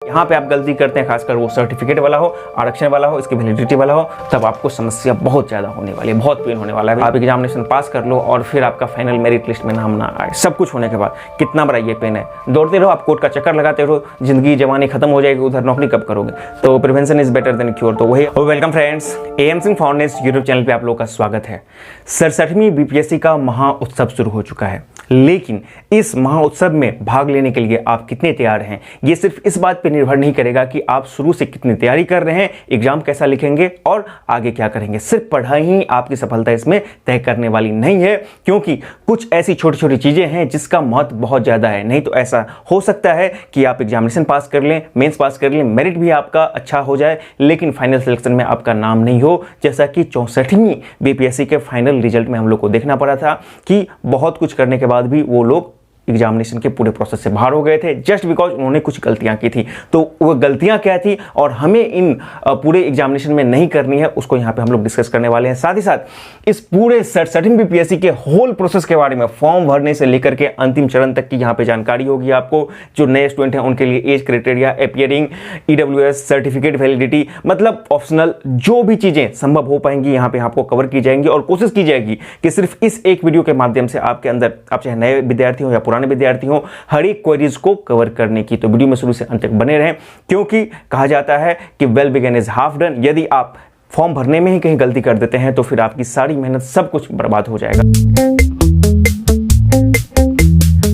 यहाँ पे आप गलती करते हैं, खासकर वो सर्टिफिकेट वाला हो, आरक्षण वाला हो, इसकी वैलिडिटी वाला हो, तब आपको समस्या बहुत ज़्यादा होने वाली है, बहुत पेन होने वाला है। आप एग्जामिनेशन पास कर लो और फिर आपका फाइनल मेरिट लिस्ट में नाम ना आए, सब कुछ होने के बाद कितना बड़ा ये पेन है। दौड़ते रहो, आप कोर्ट का चक्कर लगाते रहो, जिंदगी जवानी खत्म हो जाएगी, उधर नौकरी कब करोगे। तो prevention is better than cure. तो वही welcome friends, AM Singh foundation YouTube channel पे आप लोगों का स्वागत है। 67वीं BPSC का महा उत्सव शुरू हो चुका है, लेकिन इस महा उत्सव में भाग लेने के लिए आप कितने तैयार हैं, ये सिर्फ इस बात पर निर्भर नहीं करेगा कि आप शुरू से कितनी तैयारी कर रहे हैं, एग्जाम कैसा लिखेंगे और आगे क्या करेंगे। सिर्फ पढ़ाई ही आपकी सफलता इसमें तय करने वाली नहीं है, क्योंकि कुछ ऐसी छोटी छोटी चीजें हैं जिसका महत्व बहुत ज्यादा है। नहीं तो ऐसा हो सकता है कि आप एग्जामिनेशन पास कर लें, मेंस पास कर लें, मेरिट भी आपका अच्छा हो जाए, लेकिन फाइनल सिलेक्शन में आपका नाम नहीं हो, जैसा कि 64वीं BPSC के फाइनल रिजल्ट में हम लोग को देखना पड़ा था कि बहुत कुछ करने के बाद भी वो लोग एग्जामिनेशन के पूरे प्रोसेस से बाहर हो गए थे, जस्ट बिकॉज उन्होंने कुछ गलतियां की थी। तो वो गलतियां क्या थी और हमें इन पूरे एग्जामिनेशन में नहीं करनी है, उसको यहां पे हम लोग डिस्कस करने वाले हैं। साथ ही साथ इस पूरे 67वीं BPSC के होल प्रोसेस के बारे में, फॉर्म भरने से लेकर के अंतिम चरण तक की यहां पे जानकारी होगी आपको। जो नए स्टूडेंट हैं उनके लिए age criteria, appearing, EWS, certificate validity, मतलब ऑप्शनल जो भी चीजें संभव हो पाएंगी यहां पे आपको कवर की जाएंगी। और कोशिश की जाएगी कि सिर्फ इस एक वीडियो के माध्यम से आपके अंदर, आप चाहे नए विद्यार्थी हो या पुराने विद्यार्थी हो, हर एक क्वेरीज को कवर करने की। तो वीडियो में शुरू से अंत तक बने रहें, क्योंकि कहा जाता है कि well begun is half done. यदि आप फॉर्म भरने में ही कहीं गलती कर देते हैं तो फिर आपकी सारी मेहनत, सब कुछ बर्बाद हो जाएगा।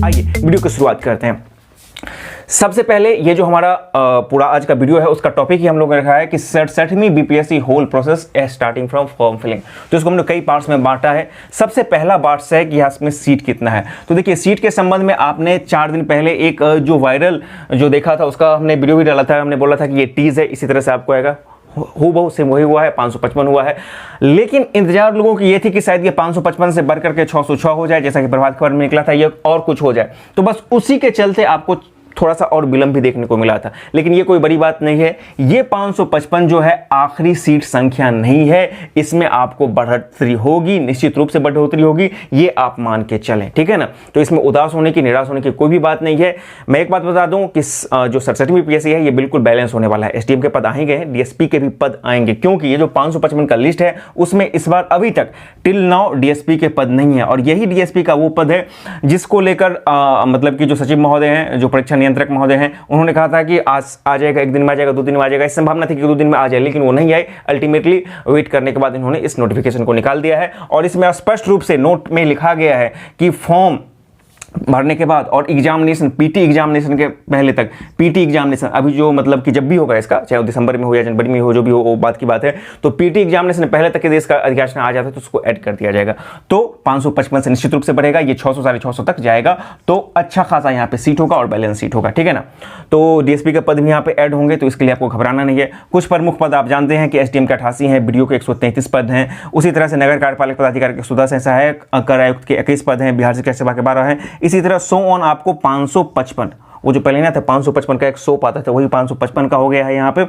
आइए वीडियो की शुरुआत करते हैं। सबसे पहले ये जो हमारा पूरा आज का वीडियो है, उसका टॉपिक ही हम लोगों ने रखा है कि 67वीं BPSC whole process starting from form filling. तो इसको हमने कई पार्ट्स में बांटा है। सबसे पहला पार्ट है कि इसमें सीट कितना है। तो देखिए, सीट के संबंध में आपने 4 दिन पहले एक जो वायरल जो देखा था, उसका हमने वीडियो भी डाला था। हमने बोला था कि ये टीज है, इसी तरह से आपको आएगा, हूबहू सेम वही हुआ है, 555 हुआ है। लेकिन इंतजार लोगों की ये थी कि शायद ये 555 से बढ़ करके 606 हो जाए, जैसा कि प्रभात खबर में निकला था, ये और कुछ हो जाए। तो बस उसी के चलते आपको थोड़ा सा और विलंब भी देखने को मिला था, लेकिन ये कोई बड़ी बात नहीं है। ये 555 जो है आखिरी सीट संख्या नहीं है, इसमें आपको बढ़ोतरी होगी, निश्चित रूप से बढ़ोतरी होगी, ये आप मान के चलें, ठीक है ना। तो इसमें उदास होने की, निराश होने की कोई भी बात नहीं है। मैं एक बात बता दूं कि जो 67वीं BPSC है, ये बिल्कुल बैलेंस होने वाला है। SDM के पद आ ही गए हैं, DSP के भी पद आएंगे, क्योंकि ये जो 555 का लिस्ट है उसमें इस बार अभी तक टिल नाउ DSP के पद नहीं है। और यही DSP का वो पद है जिसको लेकर मतलब कि जो सचिव महोदय हैं, जो परीक्षा नियंत्रक महोदय हैं, उन्होंने कहा था कि आज आ जाएगा, 1 दिन में आ जाएगा, 2 दिन में आ जाएगा। इस संभावना थी कि 2 दिन में आ जाए, लेकिन वो नहीं आए। अल्टीमेटली वेट करने के बाद इन्होंने इस नोटिफिकेशन को निकाल दिया है। और इसमें स्पष्ट रूप से नोट में लिखा गया है कि फॉर्म भरने के बाद और एग्जामिनेशन, PT एग्जामिनेशन के पहले तक, PT एग्जामिनेशन अभी जो मतलब कि जब भी होगा इसका, चाहे वो दिसंबर में हो या जनवरी में हो, जो भी हो वो बात की बात है। तो PT एग्जामिनेशन पहले तक यदि इसका अधिकांश आ जाता है तो उसको ऐड कर दिया जाएगा। तो 555 से निश्चित रूप से बढ़ेगा, ये 600 साढ़े 600 तक जाएगा। तो अच्छा खासा यहाँ पे सीट होगा और बैलेंस सीट होगा, ठीक है ना। तो DSP के पद भी यहाँ पे ऐड होंगे, तो इसके लिए आपको घबराना नहीं है। कुछ प्रमुख पद आप जानते हैं कि SDM के 88 हैं, BDO के 133 पद हैं। उसी तरह से नगर कार्यपालक पदाधिकारी के 10 हैं, सहायक कर आयुक्त के 21 पद हैं, बिहार शिक्षा सेवा के 12 हैं। इसी तरह सो ऑन आपको 555, वो जो पहले ना था 555 का एक 100 पाता था, वही 555 का हो गया है यहाँ पे।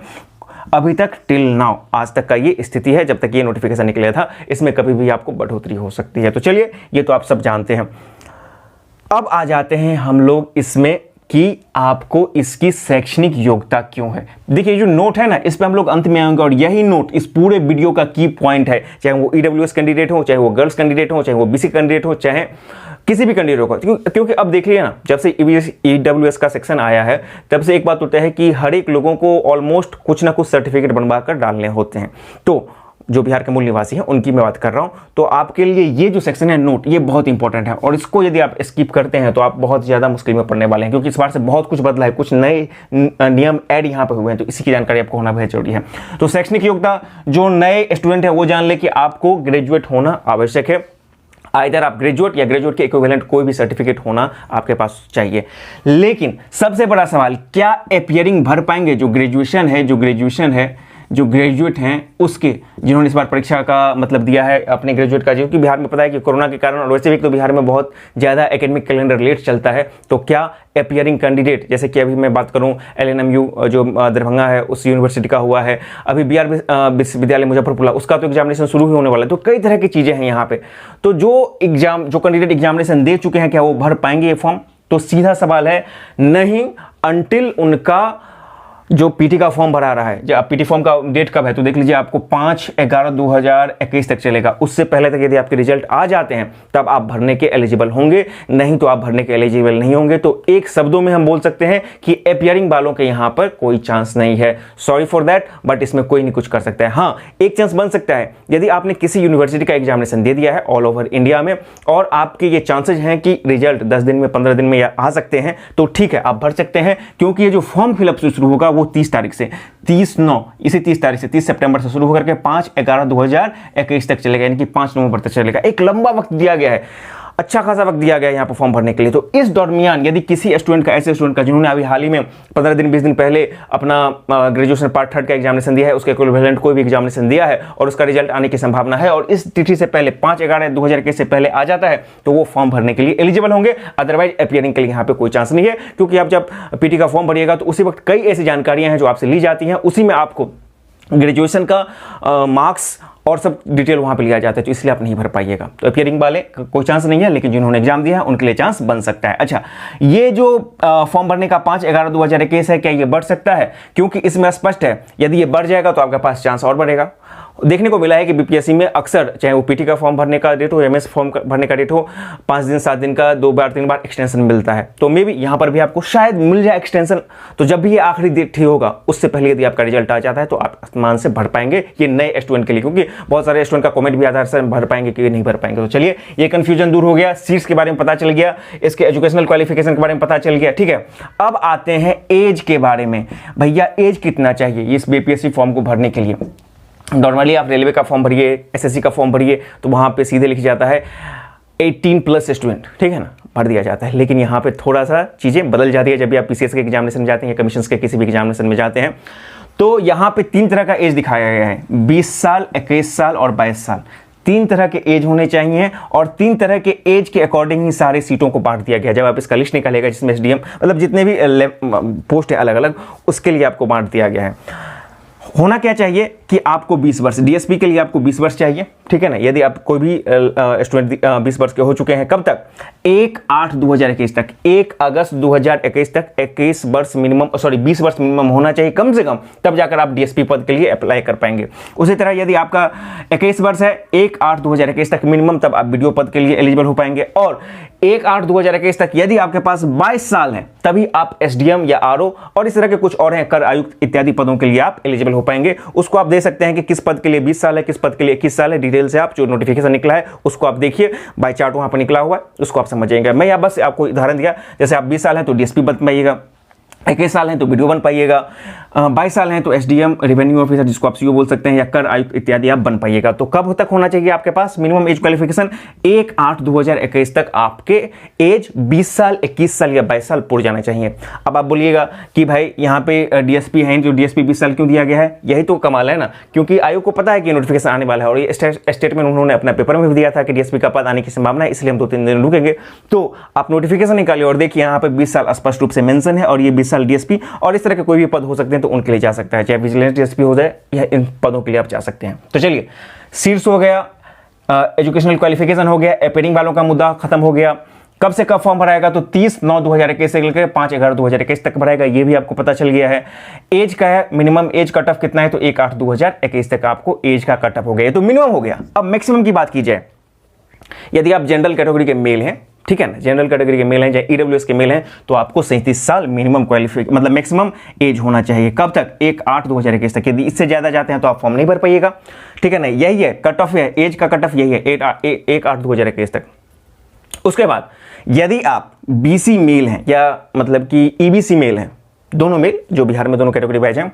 अभी तक टिल नाउ, आज तक का ये स्थिति है, जब तक ये नोटिफिकेशन निकला था। इसमें कभी भी आपको बढ़ोतरी हो सकती है। तो चलिए, ये तो आप सब जानते हैं। अब आ जाते हैं हम लोग इसमें कि आपको इसकी शैक्षणिक योग्यता क्यों है। देखिए, जो नोट है ना, इस पे हम लोग अंत में आएंगे, और यही नोट इस पूरे वीडियो का की पॉइंट है। चाहे वो EWS कैंडिडेट हो, चाहे वो गर्ल्स कैंडिडेट हो, चाहे वो BC कैंडिडेट हो, चाहे किसी भी कैंडिडेट को। क्योंकि अब देख लिया ना, जब से EWS का सेक्शन आया है, तब से एक बात होता है कि हर एक लोगों को ऑलमोस्ट कुछ ना कुछ सर्टिफिकेट बनवा कर डालने होते हैं। तो जो बिहार के मूल निवासी हैं उनकी मैं बात कर रहा हूं। तो आपके लिए ये जो सेक्शन है नोट, ये बहुत इंपॉर्टेंट है, और इसको यदि आप स्किप करते हैं तो आप बहुत ज़्यादा मुश्किल में पड़ने वाले हैं, क्योंकि इस बार से बहुत कुछ बदला है, कुछ नए नियम ऐड यहाँ पे हुए हैं। तो इसी की जानकारी आपको होना बहुत जरूरी है। तो शैक्षणिक योग्यता, जो नए स्टूडेंट है वो जान ले कि आपको ग्रेजुएट होना आवश्यक है। आइदर आप ग्रेजुएट या ग्रेजुएट के इक्विवेलेंट कोई भी सर्टिफिकेट होना आपके पास चाहिए। लेकिन सबसे बड़ा सवाल, क्या अपीयरिंग भर पाएंगे? जो ग्रेजुएशन है, जो ग्रेजुएट हैं उसके, जिन्होंने इस बार परीक्षा का मतलब दिया है अपने ग्रेजुएट का, जो कि बिहार में पता है कि कोरोना के कारण और वैसे भी तो बिहार में बहुत ज़्यादा एकेडमिक कैलेंडर लेट चलता है। तो क्या अपीयरिंग कैंडिडेट, जैसे कि अभी मैं बात करूं LNMU जो दरभंगा है उस यूनिवर्सिटी का हुआ है, अभी BR विश्वविद्यालय मुजफ्फरपुर, उसका तो एग्जामिनेशन शुरू ही होने वाला है। तो कई तरह की चीज़ें हैं यहाँ पे। तो जो कैंडिडेट एग्जामिनेशन दे चुके हैं, क्या वो भर पाएंगे ये फॉर्म? तो सीधा सवाल है नहीं, अनटिल उनका जो पीटी का फॉर्म भरा रहा है, जब आप पीटी फॉर्म का डेट कब है तो देख लीजिए, आपको 5/11/2021 तक चलेगा। उससे पहले तक यदि आपके रिजल्ट आ जाते हैं तब आप भरने के एलिजिबल होंगे, नहीं तो आप भरने के एलिजिबल नहीं होंगे। तो एक शब्दों में हम बोल सकते हैं कि अपीयरिंग वालों के यहां पर कोई चांस नहीं है। सॉरी फॉर दैट, बट इसमें कोई नहीं कुछ कर सकता है। हाँ, एक चांस बन सकता है, यदि आपने किसी यूनिवर्सिटी का एग्जामिनेशन दे दिया है ऑल ओवर इंडिया में और आपके ये चांसेज हैं कि रिजल्ट 10 दिन में 15 दिन में आ सकते हैं, तो ठीक है, आप भर सकते हैं। क्योंकि ये जो फॉर्म फिलअप से शुरू होगा वो 30 तारीख से, 30 तारीख से 30 सितंबर से शुरू होकर के 5/11/2021 तक चलेगा, यानी कि 5 नवंबर तक चलेगा। एक लंबा वक्त दिया गया है, अच्छा खासा वक्त दिया गया है यहाँ पर फॉर्म भरने के लिए। तो इस दरमियान यदि किसी स्टूडेंट का, ऐसे स्टूडेंट का जिन्होंने अभी हाल ही में 15 दिन 20 दिन पहले अपना ग्रेजुएशन पार्ट 3 का एग्जामिनेशन दिया है, उसके इक्विवेलेंट कोई भी एग्जामिनेशन दिया है और उसका रिजल्ट आने की संभावना है और इस तिथि से पहले 5/11/2021 से पहले आ जाता है, तो वो फॉर्म भरने के लिए एलिजिबल होंगे। अदरवाइज अपीयरिंग के लिए यहाँ पे कोई चांस नहीं है, क्योंकि आप जब पीटी का फॉर्म भरिएगा तो उसी वक्त कई ऐसी जानकारियां हैं जो आपसे ली जाती हैं, उसी में आपको ग्रेजुएशन का मार्क्स और सब डिटेल वहां पे लिया जाता है, तो इसलिए आप नहीं भर पाइएगा। तो अपीयरिंग वाले कोई चांस नहीं है, लेकिन जिन्होंने एग्जाम दिया है उनके लिए चांस बन सकता है। अच्छा, ये जो फॉर्म भरने का 5/11/2021 है, क्या ये बढ़ सकता है? क्योंकि इसमें स्पष्ट है, यदि ये बढ़ जाएगा तो आपके पास चांस और बढ़ेगा। देखने को मिला है कि बीपीएससी में अक्सर, चाहे वो पीटी का फॉर्म भरने का डेट हो, एमएस फॉर्म भरने का डेट हो, 5 दिन 7 दिन का 2 बार 3 बार एक्सटेंशन मिलता है। तो मे भी यहाँ पर भी आपको शायद मिल जाए एक्सटेंशन। तो जब भी ये आखिरी डेट होगा, उससे पहले यदि आपका रिजल्ट आ जाता है तो आप आसान से भर पाएंगे, ये नए स्टूडेंट के लिए। क्योंकि बहुत सारे स्टूडेंट का कमेंट भी आता है, सर भर पाएंगे कि नहीं भर पाएंगे। तो चलिए, ये कंफ्यूजन दूर हो गया, सीट्स के बारे में पता चल गया, इसके एजुकेशनल क्वालिफिकेशन के बारे में पता चल गया। ठीक है, अब आते हैं एज के बारे में। भैया एज कितना चाहिए इस बीपीएससी फॉर्म को भरने के लिए? नॉर्मली आप रेलवे का फॉर्म भरिए, एसएससी का फॉर्म भरिए, तो वहाँ पे सीधे लिख जाता है 18+ स्टूडेंट, ठीक है ना, भर दिया जाता है। लेकिन यहाँ पे थोड़ा सा चीज़ें बदल जाती है जब भी आप पीसीएस के एग्जामिनेशन में जाते हैं या कमीशन के किसी भी एग्जामिनेशन में जाते हैं। तो यहाँ पे 3 तरह का एज दिखाया गया है, 20 साल, 21 साल और 22 साल। 3 तरह के एज होने चाहिए और 3 तरह के एज के अकॉर्डिंग ही सारे सीटों को बांट दिया गया। जब आप इसका लिस्ट निकालेगा, जिसमें एसडीएम मतलब जितने भी पोस्ट है अलग अलग, उसके लिए आपको बांट दिया गया है। होना क्या चाहिए कि आपको 20 वर्ष, डीएसपी के लिए आपको 20 वर्ष चाहिए, ठीक है ना। यदि आप कोई भी स्टूडेंट 20 वर्ष के हो चुके हैं, कब तक? 1/8/2021 तक, 1 अगस्त 2021 तक 21 वर्ष मिनिमम, 20 वर्ष मिनिमम होना चाहिए कम से कम, तब जाकर आप डीएसपी पद के लिए अप्लाई कर पाएंगे। उसी तरह यदि आपका 21 वर्ष है, 1/8/2021 तक मिनिमम, तब आप वीडियो पद के लिए एलिजिबल हो पाएंगे। और 1/8/2021 तक यदि आपके पास 22 साल है, तभी आप एसडीएम या आरओ और इस तरह के कुछ और हैं, कर आयुक्त इत्यादि पदों के लिए आप एलिजिबल हो पाएंगे। उसको आप दे सकते हैं कि किस पद के लिए 20 साल है, किस पद के लिए 21 साल है। डिटेल से आप जो नोटिफिकेशन निकला है उसको आप देखिए, बाय चार्ट वहां पर निकला हुआ है, उसको आप समझ जाएंगे। मैं यहाँ बस आपको उदाहरण दिया, जैसे आप 20 साल हैं तो डीएसपी बन पाइएगा, 21 साल हैं तो वीडियो बन पाइएगा, 22 साल हैं तो एसडीएम, रेवेन्यू ऑफिसर जिसको आप सीओ बोल सकते हैं, या कर आयुक्त इत्यादि आप बन पाइएगा। तो कब तक होना चाहिए आपके पास मिनिमम एज क्वालिफिकेशन? 1/8/2021 तक आपके एज 20 साल, 21 साल या 22 साल पूरे जाना चाहिए। अब आप बोलिएगा कि भाई यहाँ पे डीएसपी हैं, जो डीएसपी 20 साल क्यों दिया गया है? यही तो कमाल है ना, क्योंकि आयोग को पता है कि नोटिफिकेशन आने वाला है और ये स्टेटमेंट उन्होंने अपने पेपर में भी दिया था कि डीएसपी का पद आने की संभावना है, इसलिए हम 2-3 दिन रुकेंगे। तो आप नोटिफिकेशन निकालिए और देखिए यहाँ पे 20 साल स्पष्ट रूप से मेंशन है और ये 20 साल डीएसपी और इस तरह के कोई भी पद हो सकते हैं, तो उनके लिए जा सकता है, चाहे विजिलेंस डीएसपी हो जाए या इन पदों के लिए आप जा सकते हैं। तो चलिए, सीट्स हो गया, एजुकेशनल क्वालिफिकेशन हो गया, अपीयरिंग वालों का मुद्दा खत्म हो गया। कब से कब फॉर्म भराएगा? तो 30/9/2021 से लेकर 5/11/2021 तक भराएगा, ये भी आपको पता चल गया है। एज का है, मिनिमम एज कट ऑफ कितना है? तो 1/8/2021 तक आपको एज का कट ऑफ हो गया, ये तो मिनिमम हो गया। अब मैक्सिमम की बात की जाए, यदि आप जनरल कैटेगरी के मेल हैं, ठीक है ना, जनरल कैटेगरी के मेल हैं, चाहे ईडब्ल्यूएस के मेल हैं, तो आपको 37 साल मिनिमम क्वालिफिकेशन मतलब मैक्सिमम एज होना चाहिए। कब तक? 1/8/2021 तक। यदि इससे ज्यादा जाते हैं तो आप फॉर्म नहीं भर पाइएगा, ठीक है ना। यही है कट ऑफ, है एज का कट ऑफ, यही है 1/8/2021 तक। उसके बाद यदि आप बीसी मेल हैं या मतलब कि ईबीसी मेल हैं, दोनों मेल जो बिहार में दोनों कैटेगरी वाइज हैं,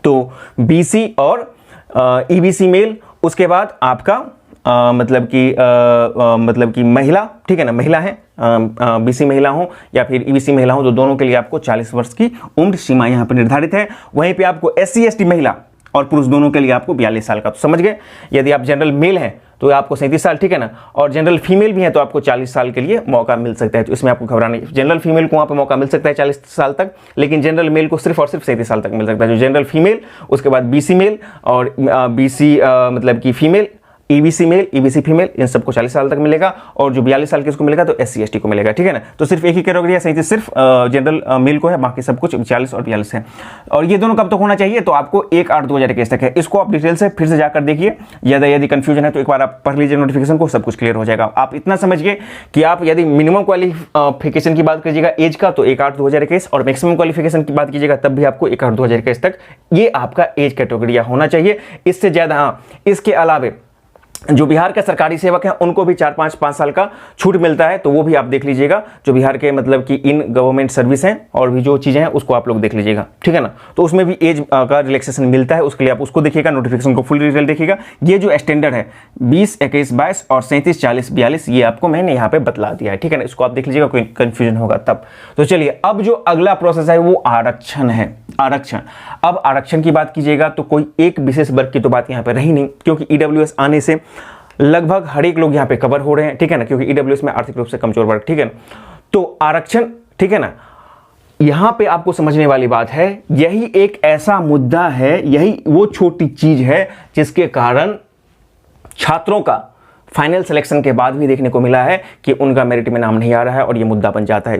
तो बीसी और ईबीसी मेल, उसके बाद आपका मतलब कि महिला, ठीक है ना, महिला है, बीसी महिला हो या फिर ईबीसी महिला हो, तो दोनों के लिए आपको 40 वर्ष की उम्र सीमा यहाँ पर निर्धारित है। वहीं पे आपको एससी एसटी महिला और पुरुष दोनों के लिए आपको 42 साल का, तो समझ गए। यदि आप जनरल मेल हैं तो आपको 37 साल, ठीक है ना, और जनरल फीमेल भी है तो आपको 40 साल के लिए मौका मिल सकता है। तो इसमें आपको घबराना नहीं, जनरल फीमेल को वहाँ पे मौका मिल सकता है 40 साल तक, लेकिन जनरल मेल को सिर्फ और सिर्फ 37 साल तक मिल सकता है। जो जनरल फीमेल, उसके बाद बीसी मेल और बीसी मतलब कि female EBC male, EBC female, इन सबको 40 साल तक मिलेगा, और जो 42 साल के उसको मिलेगा तो SC ST को मिलेगा, ठीक है ना। तो सिर्फ एक ही कैटेगरी है, 37 सिर्फ जनरल मेल को है, बाकी सब कुछ 40 और 42 है। और ये दोनों कब तक होना चाहिए, तो आपको 1/8/2021 तक है। इसको आप डिटेल से फिर से जाकर देखिए, यदि कंफ्यूजन है तो एक बार आप पढ़ लीजिए नोटिफिकेशन को, सब कुछ क्लियर हो जाएगा। आप इतना समझिए कि आप यदि मिनिमम क्वालिफिकेशन की बात कीजिएगा एज का तो 1/8/2021, और मैक्सिमम क्वालिफिकेशन की बात कीजिएगा तब भी आपको 1/8/2021 तक ये आपका एज कैटेगरी होना चाहिए। इससे ज्यादा, हाँ, इसके अलावा जो बिहार के सरकारी सेवक हैं उनको भी 4-5 साल का छूट मिलता है, तो वो भी आप देख लीजिएगा। जो बिहार के मतलब कि इन गवर्नमेंट सर्विस हैं और भी जो चीज़ें हैं उसको आप लोग देख लीजिएगा, ठीक है ना। तो उसमें भी एज का रिलैक्सेशन मिलता है, उसके लिए आप उसको देखिएगा, नोटिफिकेशन को फुल डिटेल देखिएगा। ये जो स्टैंडर्ड है 20, 21, 22 और 37, 40, 42 ये आपको मैंने यहाँ पे बतला दिया है, ठीक है ना। इसको आप देख लीजिएगा, कोई कंफ्यूजन होगा तब। तो चलिए, अब जो अगला प्रोसेस है वो आरक्षण है। आरक्षण, अब आरक्षण की बात कीजिएगा तो कोई एक विशेष वर्ग की तो बात यहाँ पे रही नहीं, क्योंकि ईडब्ल्यूएस आने से लगभग हर एक लोग यहाँ पे कवर हो रहे हैं, ठीक है ना, क्योंकि ईडब्ल्यूएस में आर्थिक रूप से कमजोर वर्ग, ठीक है ना। तो आरक्षण, ठीक है ना, यहां पे आपको समझने वाली बात है, यही एक ऐसा मुद्दा है, यही वो छोटी चीज है जिसके कारण छात्रों का फाइनल सिलेक्शन के बाद भी देखने को मिला है कि उनका मेरिट में नाम नहीं आ रहा है, और ये मुद्दा बन जाता है।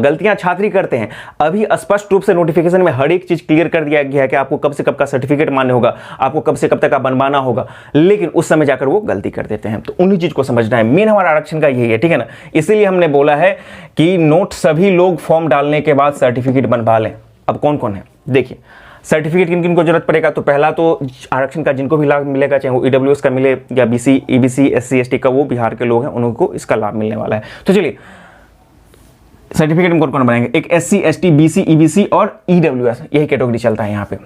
गलतियां छात्र ही करते हैं। अभी स्पष्ट रूप से नोटिफिकेशन में हर एक चीज क्लियर कर दिया गया है कि आपको कब से कब का सर्टिफिकेट मान्य होगा, आपको कब से कब तक का बनवाना होगा, लेकिन उस समय जाकर वो गलती कर देते हैं। तो उन्हीं चीज को समझना है, मेन हमारा आरक्षण का यही है, ठीक है ना। इसीलिए हमने बोला है कि नोट सभी लोग फॉर्म डालने के बाद सर्टिफिकेट बनवा लें। अब कौन कौन है देखिए, सर्टिफिकेट किन किन को जरूरत पड़ेगा, तो पहला तो आरक्षण का जिनको भी लाभ मिलेगा, चाहे वो ईडब्ल्यूएस का मिले या BC, EBC, SC ST का, वो बिहार के लोग हैं उनको इसका लाभ मिलने वाला है। तो चलिए, सर्टिफिकेट हम कौन कौन बनाएंगे, एक SC ST BC EBC और EWS, यही कैटेगरी चलता है यहाँ पे।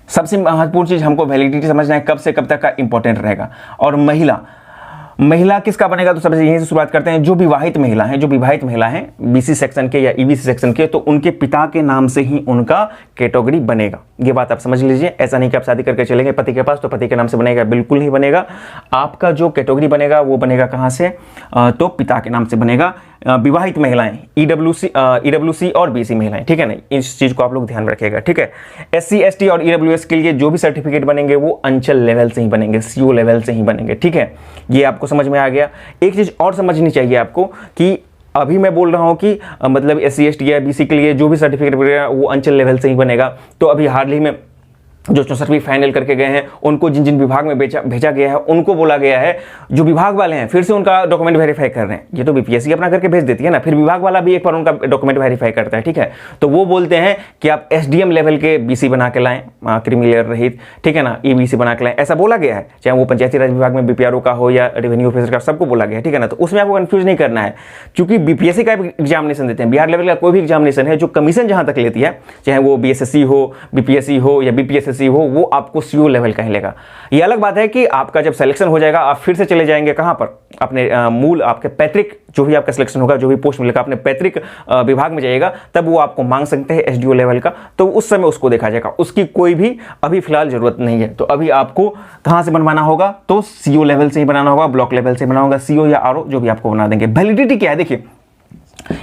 सबसे महत्वपूर्ण चीज हमको वैलिडिटी समझना है, कब से कब तक का इंपॉर्टेंट रहेगा। और महिला किसका बनेगा, तो सबसे यहीं से शुरुआत करते हैं। जो विवाहित महिला हैं, जो विवाहित महिला हैं BC सेक्शन के या EBC सेक्शन के, तो उनके पिता के नाम से ही उनका कैटेगरी बनेगा। ये बात आप समझ लीजिए। ऐसा नहीं कि आप शादी करके चलेंगे पति के पास तो पति के नाम से बनेगा, बिल्कुल नहीं बनेगा। आपका जो कैटेगरी बनेगा वो बनेगा कहाँ से, तो पिता के नाम से बनेगा। विवाहित महिलाएं, EWC और BC महिलाएं, ठीक है ना, इस चीज को आप लोग ध्यान में रखिएगा, ठीक है। SC ST और EWS के लिए जो भी सर्टिफिकेट बनेंगे वो अंचल लेवल से ही बनेंगे, CO लेवल से ही बनेंगे, ठीक है। ये आपको समझ में आ गया। एक चीज और समझनी चाहिए आपको कि अभी मैं बोल रहा हूं कि मतलब SC ST या BC के लिए जो भी सर्टिफिकेट बनेगा वो अंचल लेवल से ही बनेगा। तो अभी हाल ही में जो 64वीं फाइनल करके गए हैं उनको जिन जिन विभाग में भेजा गया है उनको बोला गया है, जो विभाग वाले हैं फिर से उनका डॉक्यूमेंट वेरीफाई कर रहे हैं। ये तो BPSC अपना करके भेज देती है ना, फिर विभाग वाला भी एक बार उनका डॉक्यूमेंट वेरीफाई करता है, ठीक है। तो वो बोलते हैं कि आप SDM लेवल के BC बना के लाएं, क्रीमी लेयर रहित, ठीक है ना, EBC बना के लाएं, ऐसा बोला गया है। चाहे वो पंचायती राज विभाग में BPRO का हो या रेवेन्यू ऑफिसर का, सबको बोला गया है, ठीक है ना। तो उसमें आपको कंफ्यूज नहीं करना है, क्योंकि BPSC का एग्जामिनेशन देते हैं, बिहार लेवल का कोई भी एग्जामिनेशन है जो कमीशन जहां तक लेती है, चाहे वो BSSC हो, BPSC हो या BPSSC हो, वो आपको CO लेवल का ही लेगा। ये अलग बात है कि आपका जब सिलेक्शन हो जाएगा आप फिर से चले जाएंगे कहां पर, अपने मूल आपके पैतृक, जो भी आपका सिलेक्शन होगा, जो भी पोस्ट मिलेगा अपने पैतृक विभाग में जाइएगा, तब वो आपको मांग सकते हैं SDO लेवल का, तो उस समय उसको देखा जाएगा। उसकी कोई भी अभी फिलहाल जरूरत नहीं है। तो अभी आपको कहां से बनवाना होगा, तो CO लेवल से ही बनाना होगा, ब्लॉक लेवल से बनाना होगा, CO या RO जो भी आपको बना देंगे। वैलिडिटी क्या है देखिए,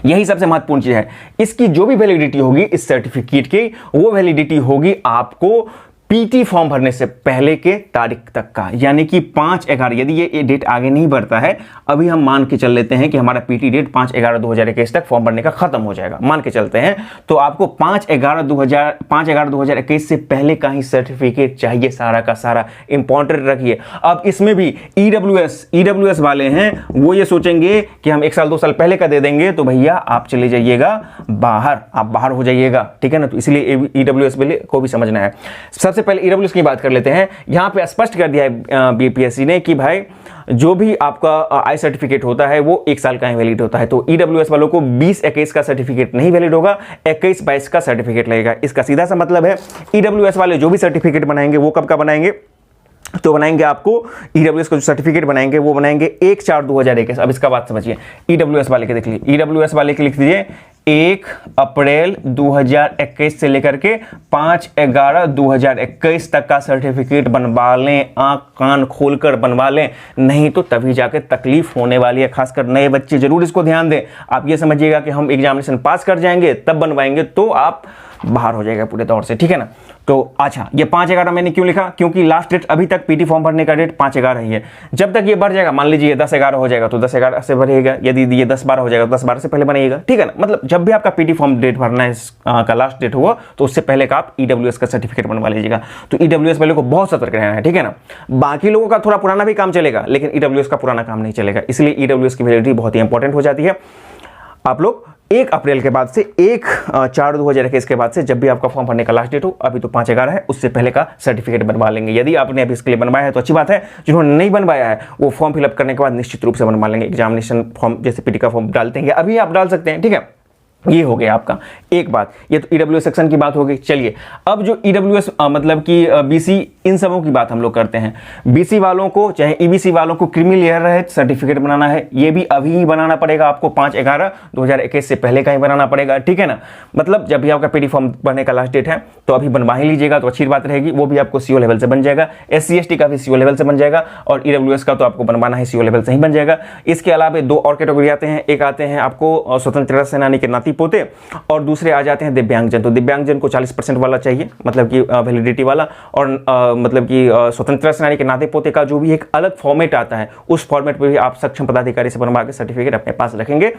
यही सबसे महत्वपूर्ण चीज है। इसकी जो भी वैलिडिटी होगी इस सर्टिफिकेट की, वो वैलिडिटी होगी आपको PT फॉर्म भरने से पहले के तारीख तक का, यानी कि 5/11। यदि ये डेट आगे नहीं बढ़ता है, अभी हम मान के चल लेते हैं कि हमारा PT डेट 5/11/2021 तक फॉर्म भरने का खत्म हो जाएगा, मान के चलते हैं, तो आपको 5/11/2021 से पहले का ही सर्टिफिकेट चाहिए, सारा का सारा। इंपॉर्टेंट रखिए। अब इसमें भी EWS वाले हैं, वो ये सोचेंगे कि हम 1 साल 2 साल पहले का दे देंगे, तो भैया आप चले जाइएगा बाहर, आप बाहर हो जाइएगा, ठीक है ना। तो इसलिए EWS वाले को भी समझना है। सबसे पहले EWS की बात कर लेते हैं। यहां पे स्पष्ट कर दिया है BPSC ने कि भाई जो भी आपका आई सर्टिफिकेट होता है वो 1 साल का ही वैलिड होता है। तो EWS वालों को 20-21 का सर्टिफिकेट नहीं वैलिड होगा, 21-22 का सर्टिफिकेट लगेगा। इसका सीधा सा मतलब है EWS वाले जो भी सर्टिफिकेट बनाएंगे वो कब का बनाएंगे, तो बनाएंगे आपको EWS का जो सर्टिफिकेट बनाएंगे वो बनाएंगे 1/4/2021। अब इसका बात समझिए, EWS वाले के देख लीजिए, EWS वाले के लिख दीजिए 1 अप्रैल 2021 से लेकर के 5/11/2021 तक का सर्टिफिकेट बनवा लें, आंख कान खोलकर बनवा लें, नहीं तो तभी जाकर तकलीफ होने वाली है। खासकर नए बच्चे जरूर इसको ध्यान दें। आप ये समझिएगा कि हम एग्जामिनेशन पास कर जाएंगे तब बनवाएंगे, तो आप बाहर हो जाएगा पूरे दौर से, ठीक है ना। तो अच्छा, ये 5/11 मैंने क्यों लिखा, क्योंकि लास्ट डेट अभी तक पीटी फॉर्म भरने का डेट 5/11 ही है। जब तक ये बढ़ जाएगा, मान लीजिए ये 10/11 हो जाएगा तो 10/11 से भरेगा, यदि ये 10/12 हो जाएगा तो 10/12 से पहले बनेगा, ठीक है ना। मतलब जब भी आपका पीटी फॉर्म डेट भरना है का लास्ट डेट हुआ तो उससे पहले का आप ईडब्ल्यूएस का सर्टिफिकेट बनवा लीजिएगा। तो ईडब्ल्यूएस वाले को बहुत सतर्क रहना है, ठीक है ना। बाकी लोगों का थोड़ा पुराना भी काम चलेगा, लेकिन ईडब्ल्यूएस का पुराना काम नहीं चलेगा, इसलिए ईडब्ल्यूएस की वैलिडिटी बहुत ही इंपॉर्टेंट हो जाती है। आप लोग 1 अप्रैल के बाद से 1/4/2021 के बाद से जब भी आपका फॉर्म भरने का लास्ट डेट हो, अभी तो 5/11 है, उससे पहले का सर्टिफिकेट बनवा लेंगे। यदि आपने अभी इसके लिए बनवाया है तो अच्छी बात है, जिन्होंने नहीं बनवाया है वो फॉर्म फिलअप करने के बाद निश्चित रूप से बनवा लेंगे। एग्जामिनेशन फॉर्म जैसे पीटी का फॉर्म डालते हैं अभी आप डाल सकते हैं, ठीक है। ये हो गया आपका एक बात, ये तो ईडब्ल्यूएस सेक्शन की बात हो गई। चलिए अब जो ईडब्ल्यूएस मतलब कि बीसी, इन सबों की बात हम लोग करते हैं। बीसी वालों को चाहे ईबीसी वालों को क्रीमी लेयर रहित सर्टिफिकेट बनाना है, ये भी अभी ही बनाना पड़ेगा आपको, 5/11/2021 से पहले का ही बनाना पड़ेगा, ठीक है ना। मतलब जब भी आपका पीटी फॉर्म बनने का लास्ट डेट है तो अभी बनवा ही लीजिएगा तो अच्छी बात रहेगी। वो भी आपको सीओ लेवल से बन जाएगा, SC/ST का भी सीओ लेवल से बन जाएगा, और ईडब्ल्यूएस का तो आपको बनवाना है सीओ लेवल से ही बन जाएगा। इसके अलावा 2 और कैटेगरी आते हैं, एक आते हैं आपको स्वतंत्रता सेनानी के नाती पोते, और दूसरे आ जाते हैं दिव्यांगजन। तो दिव्यांगजन को 40% वाला चाहिए, मतलब कि वैलिडिटी वाला, और मतलब कि स्वतंत्रता सेनानी के नाते पोते का जो भी एक अलग फॉर्मेट आता है, उस फॉर्मेट पे भी आप सक्षम पदाधिकारी से बनवा के सर्टिफिकेट अपने पास रखेंगे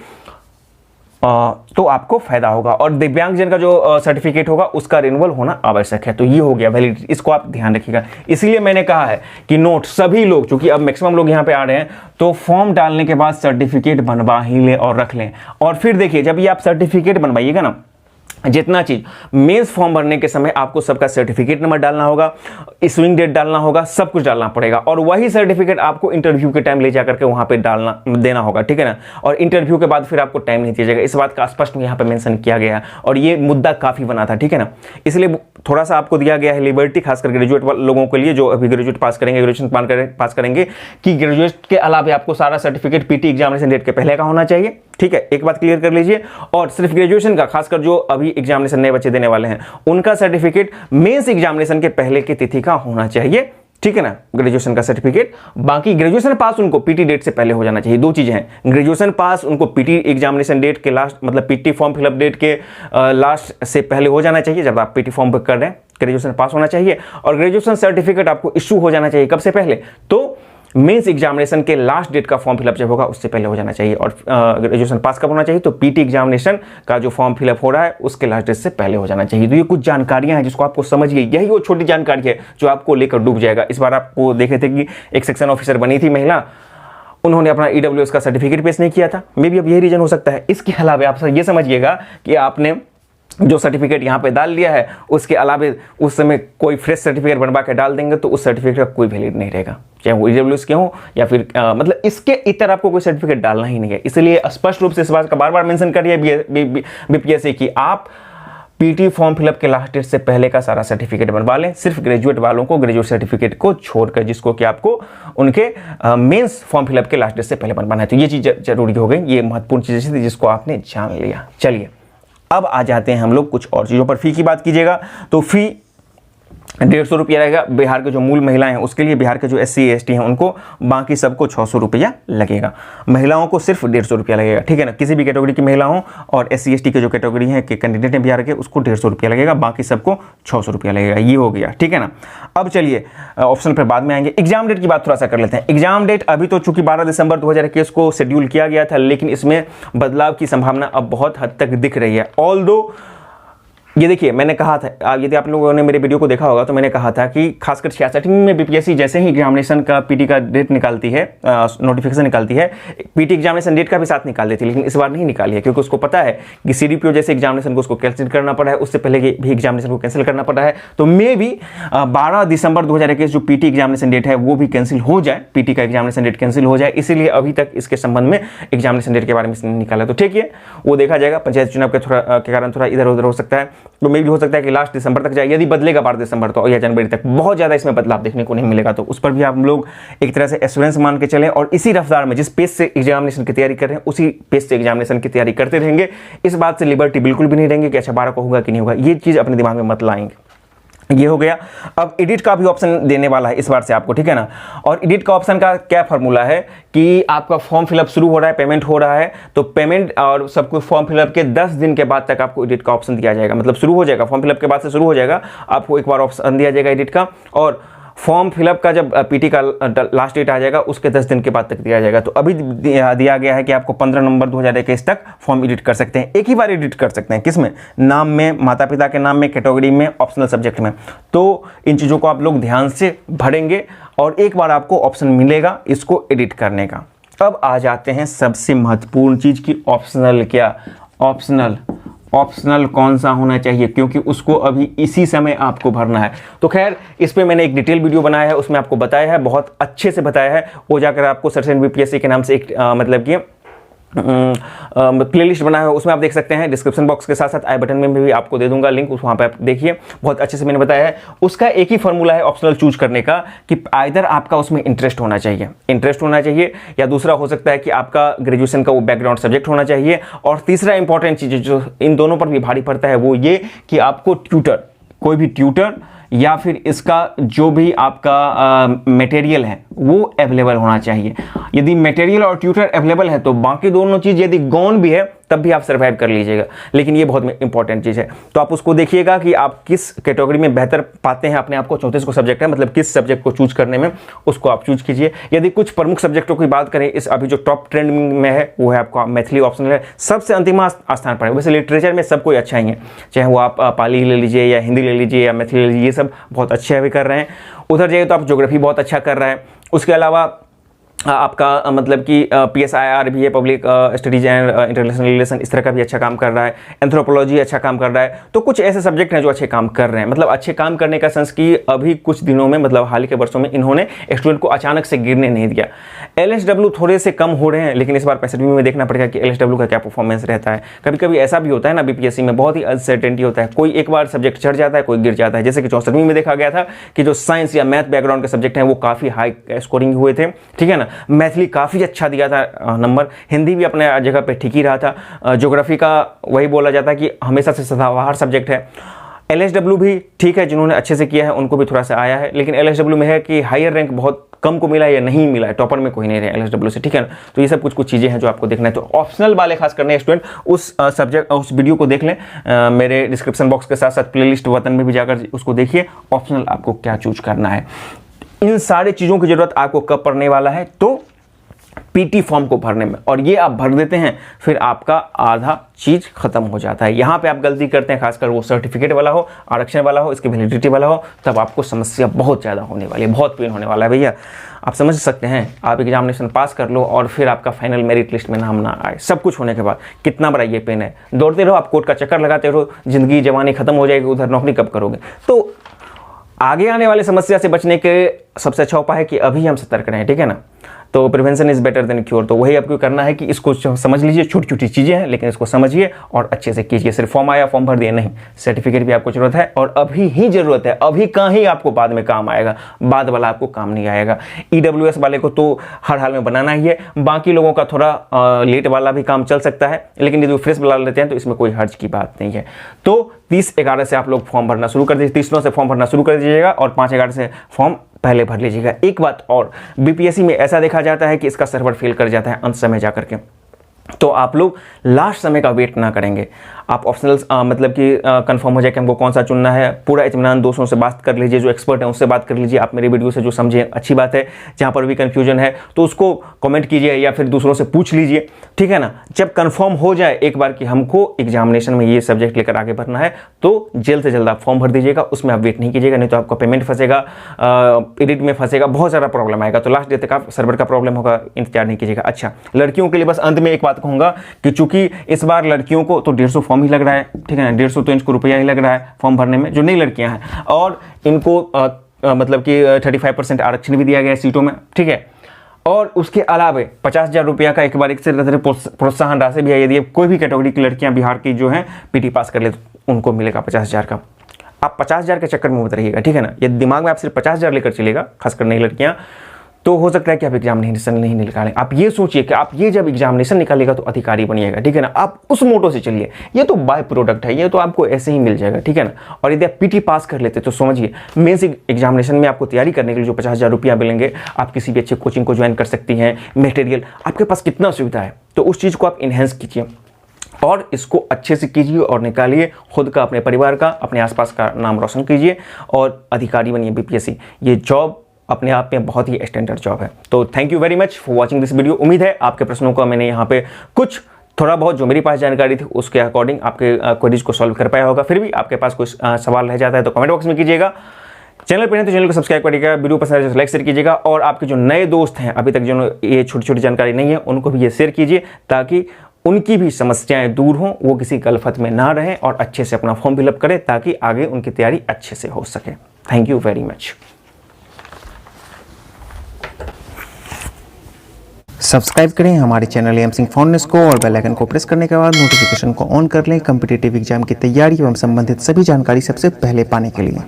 तो आपको फायदा होगा। और दिव्यांगजन का जो सर्टिफिकेट होगा उसका रिन्यूअल होना आवश्यक है। तो ये हो गया वैलिडिटी, इसको आप ध्यान रखिएगा। इसीलिए मैंने कहा है कि नोट सभी लोग, चूंकि अब मैक्सिमम लोग यहाँ पे आ रहे हैं, तो फॉर्म डालने के बाद सर्टिफिकेट बनवा ही लें और रख लें। और फिर देखिए जब ये आप सर्टिफिकेट बनवाइएगा ना, जितना चीज मेंस फॉर्म भरने के समय आपको सबका सर्टिफिकेट नंबर डालना होगा, इशूइंग डेट डालना होगा, सब कुछ डालना पड़ेगा, और वही सर्टिफिकेट आपको इंटरव्यू के टाइम ले जाकर के वहां पे डालना देना होगा, ठीक है ना। और इंटरव्यू के बाद फिर आपको टाइम नहीं दिया जाएगा, इस बात का स्पष्ट यहाँ पे मेंशन किया गया है, और ये मुद्दा काफी बना था, ठीक है ना। इसलिए थोड़ा सा आपको दिया गया है लिबर्टी, खासकर ग्रेजुएट लोगों के लिए जो अभी ग्रेजुएट पास करेंगे, ग्रेजुएशन पास करेंगे, कि ग्रेजुएट के अलावा आपको सारा सर्टिफिकेट पीटी एग्जामिनेशन डेट के पहले का होना चाहिए, ठीक है। एक बात क्लियर कर लीजिए। और सिर्फ ग्रेजुएशन का, खासकर जो अभी एग्जामिनेशन नए बच्चे देने वाले हैं, उनका सर्टिफिकेट मेंस एग्जामिनेशन के पहले की तिथि का होना चाहिए, ठीक है ना, ग्रेजुएशन का सर्टिफिकेट। बाकी ग्रेजुएशन पास उनको पीटी डेट से पहले हो जाना चाहिए। 2 चीजें हैं, ग्रेजुएशन पास उनको पीटी एग्जामिनेशन डेट के लास्ट, मतलब पीटी फॉर्म फिलअप डेट के लास्ट से पहले हो जाना चाहिए, जब आप पीटी फॉर्म कर रहे हैं ग्रेजुएशन पास होना चाहिए। और ग्रेजुएशन सर्टिफिकेट आपको इशू हो जाना चाहिए, कब से पहले, तो मेंस एग्जामिनेशन के लास्ट डेट का फॉर्म फिलअप जब होगा उससे पहले हो जाना चाहिए। और ग्रेजुएशन पास कब होना चाहिए, तो पीटी एग्जामिनेशन का जो फॉर्म फिलअप हो रहा है उसके लास्ट डेट से पहले हो जाना चाहिए। तो ये कुछ जानकारियां हैं जिसको आपको समझिए, यही वो छोटी जानकारी है जो आपको लेकर डूब जाएगा। इस बार आपको देखे थे कि एक सेक्शन ऑफिसर बनी थी महिला, उन्होंने अपना ईडब्ल्यूएस का सर्टिफिकेट पेश नहीं किया था, मे बी अब यही रीजन हो सकता है। इसके अलावा आप ये समझिएगा कि आपने जो सर्टिफिकेट यहाँ पे डाल दिया है, उसके अलावा उस समय कोई फ्रेश सर्टिफिकेट बनवा के डाल देंगे तो उस सर्टिफिकेट का कोई वैलिड नहीं रहेगा, चाहे वो ईडब्ल्यूएस के हो या फिर मतलब इसके इतर आपको कोई सर्टिफिकेट डालना ही नहीं है। इसलिए स्पष्ट रूप से इस बात का बार बार मेंशन कर रही है बीपीएससी कि आप पीटी फॉर्म फिलअप के लास्ट डेट से पहले का सारा सर्टिफिकेट बनवा लें, सिर्फ ग्रेजुएट वालों को ग्रेजुएट सर्टिफिकेट को छोड़कर, जिसको कि आपको उनके मेंस फॉर्म फिलअप के लास्ट डेट से पहले बनवाना है। तो ये चीज़ जरूरी हो गई, ये महत्वपूर्ण चीज़ें थी जिसको आपने जान लिया। चलिए अब आ जाते हैं हम लोग कुछ और चीज़ों पर। फी की बात कीजिएगा तो फी 150 रुपया रहेगा। बिहार के जो मूल महिलाएं हैं उसके लिए, बिहार के जो SC ST हैं उनको, बाकी सबको 600 रुपया लगेगा। महिलाओं को सिर्फ 150 रुपया लगेगा, ठीक है ना। किसी भी कैटेगरी की महिला हो, और SC ST के जो कैटेगरी है कि कैंडिडेट हैं बिहार के, उसको 150 रुपया लगेगा, बाकी सबको 600 रुपया लगेगा। ये हो गया, ठीक है ना। अब चलिए ऑप्शन पर बाद में आएंगे। एग्जाम डेट की बात थोड़ा सा कर लेते हैं। एग्जाम डेट अभी तो चूंकि 12 दिसंबर 2021 को शेड्यूल किया गया था, लेकिन इसमें बदलाव की संभावना अब बहुत हद तक दिख रही है। ऑल्दो ये देखिए, मैंने कहा था, यदि आप लोगों ने मेरे वीडियो को देखा होगा तो मैंने कहा था कि खासकर 66वीं में बीपीएससी जैसे ही एग्जामिनेशन का पीटी का डेट निकालती है, नोटिफिकेशन निकालती है, पीटी एग्जामिनेशन डेट का भी साथ निकाल देती है, लेकिन इस बार नहीं निकाली है, क्योंकि उसको पता है कि सीडीपीओ जैसे एग्जामिनेशन को उसको कैंसिल करना पड़ा है, उससे पहले भी एग्जामिनेशन को कैंसिल करना पड़ा है। तो मे भी 12 दिसंबर 2021 जो पीटी एग्जामिनेशन डेट है वो भी कैंसिल हो जाए, पीटी का एग्जामिनेशन डेट कैंसिल हो जाए, इसीलिए अभी तक इसके संबंध में एग्जामिनेशन डेट के बारे में नहीं निकाला। तो ठीक है, वो देखा जाएगा, पंचायत चुनाव के कारण थोड़ा इधर उधर हो सकता है, तो मे भी हो सकता है कि लास्ट दिसंबर तक जाए। यदि बदलेगा 12 दिसंबर तो या जनवरी तक, बहुत ज्यादा इसमें बदलाव देखने को नहीं मिलेगा, तो उस पर भी आप लोग एक तरह से एश्योरेंस मान के चलें, और इसी रफ्तार में जिस पेज से एग्जामिनेशन की तैयारी कर रहे हैं उसी पेज से एग्जामिनेशन की तैयारी करते रहेंगे। इस बात से लिबर्टी बिल्कुल भी नहीं रहेंगे कि अच्छा 12 को होगा कि नहीं होगा, ये चीज अपने दिमाग में मत लाएंगे। ये हो गया। अब एडिट का भी ऑप्शन देने वाला है इस बार से आपको, ठीक है ना। और एडिट का ऑप्शन का क्या फार्मूला है कि आपका फॉर्म फिलअप शुरू हो रहा है, पेमेंट हो रहा है, तो पेमेंट और सब कुछ फॉर्म फिलअप के 10 दिन के बाद तक आपको एडिट का ऑप्शन दिया जाएगा। मतलब शुरू हो जाएगा, फॉर्म फिलअप के बाद से शुरू हो जाएगा, आपको एक बार ऑप्शन दिया जाएगा एडिट का। और फॉर्म फिलअप का जब पीटी का लास्ट डेट आ जाएगा उसके 10 दिन के बाद तक दिया जाएगा। तो अभी दिया गया है कि आपको 15 नवंबर 2021 तक फॉर्म एडिट कर सकते हैं, एक ही बार एडिट कर सकते हैं। किसमें? नाम में, माता पिता के नाम में, कैटेगरी में, ऑप्शनल सब्जेक्ट में। तो इन चीज़ों को आप लोग ध्यान से भरेंगे और एक बार आपको ऑप्शन मिलेगा इसको एडिट करने का। अब आ जाते हैं सबसे महत्वपूर्ण चीज़ की ऑप्शनल क्या, ऑप्शनल कौन सा होना चाहिए, क्योंकि उसको अभी इसी समय आपको भरना है। तो खैर इस पे मैंने एक डिटेल वीडियो बनाया है, उसमें आपको बताया है, बहुत अच्छे से बताया है। वो जाकर आपको सर्टेन बीपीएससी के नाम से एक मतलब कि प्लेलिस्ट बनाया है, उसमें आप देख सकते हैं। डिस्क्रिप्शन बॉक्स के साथ साथ आई बटन में भी आपको दे दूंगा लिंक, वहाँ पे आप देखिए, बहुत अच्छे से मैंने बताया है। उसका एक ही फॉर्मूला है ऑप्शनल चूज करने का कि आइदर आपका उसमें इंटरेस्ट होना चाहिए, या दूसरा हो सकता है कि आपका ग्रेजुएशन का वो बैकग्राउंड सब्जेक्ट होना चाहिए, और तीसरा इंपॉर्टेंट चीज़ जो इन दोनों पर भी भारी पड़ता है वो ये कि आपको ट्यूटर, कोई भी ट्यूटर या फिर इसका जो भी आपका मटेरियल है वो अवेलेबल होना चाहिए। यदि मटेरियल और ट्यूटर अवेलेबल है तो बाकी दोनों चीज़ यदि गौन भी है तब भी आप सर्वाइव कर लीजिएगा, लेकिन ये बहुत इंपॉर्टेंट चीज़ है। तो आप उसको देखिएगा कि आप किस कैटेगरी में बेहतर पाते हैं अपने आप को। 34 को सब्जेक्ट है, मतलब किस सब्जेक्ट को चूज करने में, उसको आप चूज कीजिए। यदि कुछ प्रमुख सब्जेक्टों की बात करें, इस अभी जो टॉप ट्रेंडिंग में है वो है आपका मैथिली ऑप्शनल है, सबसे अंतिम स्थान पर है। वैसे लिटरेचर में सब कोई अच्छा ही है, चाहे वो आप पाली ले लीजिए या हिंदी ले लीजिए या मैथिली ले लीजिए, ये सब बहुत अच्छे भी कर रहे हैं। उधर जाइए तो आप ज्योग्राफी बहुत अच्छा कर रहा है। उसके अलावा आपका मतलब कि PSIR भी है, public studies and international relation, इस तरह का भी अच्छा काम कर रहा है। एंथ्रोपोलॉजी अच्छा काम कर रहा है। तो कुछ ऐसे सब्जेक्ट हैं जो अच्छे काम कर रहे हैं, मतलब अच्छे काम करने का सेंस कि अभी कुछ दिनों में, मतलब हाल के वर्षों में इन्होंने स्टूडेंट को अचानक से गिरने नहीं दिया। LSW थोड़े से कम हो रहे हैं, लेकिन इस बार 65वीं में देखना पड़ेगा कि LSW का क्या परफॉर्मेंस रहता है। कभी कभी ऐसा भी होता है ना BPSC में, बहुत ही अनसर्टेनिटी होता है, कोई एक बार सब्जेक्ट चढ़ जाता है, कोई गिर जाता है। जैसे कि 64वीं में देखा गया था कि जो साइंस या मैथ बैकग्राउंड के सब्जेक्ट हैं वो काफ़ी हाई स्कोरिंग हुए थे, ठीक है ना। मैथिली काफ़ी अच्छा दिया था नंबर, हिंदी भी अपने जगह पे ठीक ही रहा था। ज्योग्राफी का वही बोला जाता है कि हमेशा से सदाबहार सब्जेक्ट है। LSW भी ठीक है, जिन्होंने अच्छे से किया है उनको भी थोड़ा सा आया है, लेकिन LSW में है कि हायर रैंक बहुत कम को मिला है या नहीं मिला है, टॉपर में कोई नहीं रहा LSW से, ठीक है ना। तो ये सब कुछ चीज़ें हैं जो आपको देखना है। तो ऑप्शनल वाले खास करने स्टूडेंट उस सब्जेक्ट उस वीडियो को देख लें, मेरे डिस्क्रिप्शन बॉक्स के साथ साथ प्लेलिस्ट बटन में भी जाकर उसको देखिए, ऑप्शनल आपको क्या चूज करना है। इन सारी चीज़ों की जरूरत आपको कब पड़ने वाला है, तो पीटी फॉर्म को भरने में, और ये आप भर देते हैं फिर आपका आधा चीज खत्म हो जाता है। यहाँ पे आप गलती करते हैं, खासकर वो सर्टिफिकेट वाला हो, आरक्षण वाला हो, इसकी वैलिडिटी वाला हो, तब आपको समस्या बहुत ज़्यादा होने वाली है, बहुत पेन होने वाला है भैया। आप समझ सकते हैं, आप एग्जामिनेशन पास कर लो और फिर आपका फाइनल मेरिट लिस्ट में नाम ना आए, सब कुछ होने के बाद कितना बड़ा ये पेन है। दौड़ते रहो, आप कोर्ट का चक्कर लगाते रहो, जिंदगी जवानी खत्म हो जाएगी, उधर नौकरी कब करोगे। तो आगे आने वाली समस्या से बचने के सबसे अच्छा उपाय है कि अभी हम सतर्क रहें, ठीक है ना। तो prevention is better than cure. तो वही आपको करना है कि इसको समझ लीजिए, छोटी छोटी चीज़ें हैं लेकिन इसको समझिए और अच्छे से कीजिए। सिर्फ फॉर्म आया, फॉर्म भर दिए नहीं, सर्टिफिकेट भी आपको जरूरत है, और अभी ही जरूरत है, अभी का ही आपको बाद में काम आएगा, बाद वाला आपको काम नहीं आएगा। EWS वाले को तो हर हाल में बनाना ही है, बाकी लोगों का थोड़ा लेट वाला भी काम चल सकता है, लेकिन यदि फ्रेश बना लेते हैं तो इसमें कोई हर्ज की बात नहीं है। तो 30/11 से आप लोग फॉर्म भरना शुरू कर दीजिए, 30/9 से फॉर्म भरना शुरू कर दीजिएगा, और 5/11 से फॉर्म पहले भर लीजिएगा। एक बात और, BPSC में ऐसा देखा जाता है कि इसका सर्वर फेल कर जाता है अंत समय जाकर के, तो आप लोग लास्ट समय का वेट ना करेंगे। आप ऑप्शनल मतलब कि कंफर्म हो जाए कि हमको कौन सा चुनना है, पूरा इत्मीनान दोस्तों से बात कर लीजिए, जो एक्सपर्ट है उससे बात कर लीजिए। आप मेरे वीडियो से जो समझे अच्छी बात है, जहाँ पर भी कन्फ्यूजन है तो उसको कमेंट कीजिए या फिर दूसरों से पूछ लीजिए, ठीक है ना। जब कंफर्म हो जाए एक बार कि हमको एग्जामिनेशन में ये सब्जेक्ट लेकर आगे बढ़ना है, तो जल्द से जल्द आप फॉर्म भर दीजिएगा, उसमें आप वेट नहीं कीजिएगा, नहीं तो आपका पेमेंट फंसेगा, एडिट में फंसेगा, बहुत सारा प्रॉब्लम आएगा। तो लास्ट डे तक आप सर्वर का प्रॉब्लम होगा, इंतजार नहीं कीजिएगा। अच्छा, लड़कियों के लिए बस अंत में एक बात कहूँगा कि चूंकि इस बार लड़कियों को तो 150 फॉर्म ही लग रहा है, ठीक है ना, 150 तो इनको रुपया ही लग रहा है फॉर्म भरने में, जो नई लड़कियां हैं, और इनको मतलब कि 35% आरक्षण भी दिया गया है सीटों में, ठीक है। और उसके अलावा 50,000 रुपया का एक बार एक से प्रोत्साहन राशि भी है, यदि कोई भी कैटेगरी की लड़कियां बिहार की जो हैं पीटी पास कर ले तो उनको मिलेगा 50,000 का। आप 50,000 के चक्कर में मत रहिएगा, ठीक है ना। ये दिमाग में आप सिर्फ 50,000 लेकर चलेगा, खासकर नई लड़कियां, तो हो सकता है कि आप एग्जामिनेशन नहीं निकालें। आप ये सोचिए कि आप ये जब एग्जामिनेशन निकालेगा तो अधिकारी बनिएगा, ठीक है ना। आप उस मोटो से चलिए, ये तो बाय प्रोडक्ट है, ये तो आपको ऐसे ही मिल जाएगा, ठीक है ना। और यदि आप पीटी पास कर लेते तो समझिए मेंस एग्जामिनेशन में आपको तैयारी करने के लिए जो 50,000 रुपया मिलेंगे, आप किसी भी अच्छे कोचिंग को ज्वाइन कर सकती हैं, मटेरियल आपके पास कितना सुविधा है, तो उस चीज़ को आप इन्हेंस कीजिए और इसको अच्छे से कीजिए और निकालिए खुद का, अपने परिवार का, अपने आसपास का नाम रोशन कीजिए और अधिकारी बनिए बीपीएससी। ये जॉब अपने आप में बहुत ही स्टैंडर्ड जॉब है। तो thank you very much for watching this video. उम्मीद है आपके प्रश्नों का मैंने यहाँ पे कुछ थोड़ा बहुत जो मेरे पास जानकारी थी उसके अकॉर्डिंग आपके क्वेरीज को सॉल्व कर पाया होगा। फिर भी आपके पास कुछ सवाल रह जाता है तो कमेंट बॉक्स में कीजिएगा। चैनल पर नहीं तो चैनल को सब्सक्राइब करिएगा, वीडियो पसंद आए तो लाइक शेयर कीजिएगा और आपके जो नए दोस्त हैं अभी तक जो ये छोटी छोटी जानकारी नहीं है उनको भी ये शेयर कीजिए ताकि उनकी भी समस्याएं दूर हों, वो किसी गलफत में ना रहें और अच्छे से अपना फॉर्म फिलअप करें ताकि आगे उनकी तैयारी अच्छे से हो सके। Thank you very much. Subscribe करें हमारे चैनल एम सिंह फाउंडेशन को और बेल आइकन को प्रेस करने के बाद नोटिफिकेशन को ऑन कर लें कॉम्पिटिटिव एग्जाम की तैयारी एवं संबंधित सभी जानकारी सबसे पहले पाने के लिए।